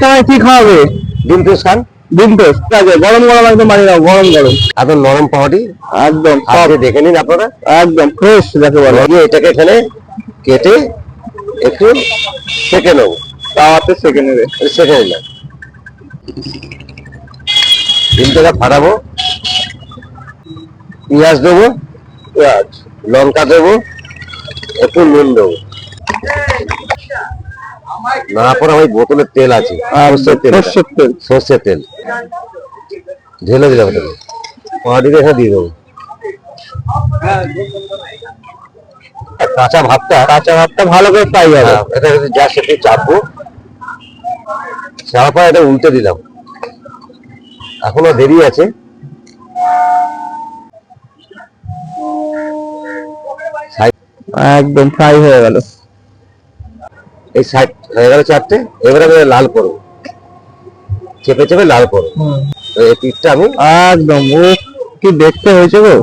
টাকায় কি খাওয়াবে? ডিম টোস্ট খান। ডিম টোস্ট আছে, গরম গরম একদম বানিয়ে দাও, গরম গরম একদম নরম পাউরুটি, একদম আপনি দেখে নিন আপনারা, একদম ফ্রেশ যাকে বলে। এটাকে এখানে কেটে একটু সেকে নেবো, তাওয়াতে সেকে নেবে। সেকে নিলাম। ডিমটাকে ফাটাবো, পেঁয়াজ দেবো, পেঁয়াজ লঙ্কা দেবো, একটু নুন দেবো, না পরে ওই বোতলের তেল আছে, সর্ষের তেল ঢেলে দিলাম, ওটাকে পাউরুটিটা এখানে দিয়ে দেবো। কাঁচা ভাতটা ভালো করে পাই যাবে, এটা যা সেটা চাপবো, চাপার পর এটা উল্টে দিলাম, এখনো দেরি আছে। একদম ফ্রাই হয়ে গেল, এই সাইড হয়ে গেল চারটে। এবারে আমি লাল করবো, চেপে চেপে লাল করবো। এই পিঠটা আমি একদম, ও কি দেখতে হয়েছে গো।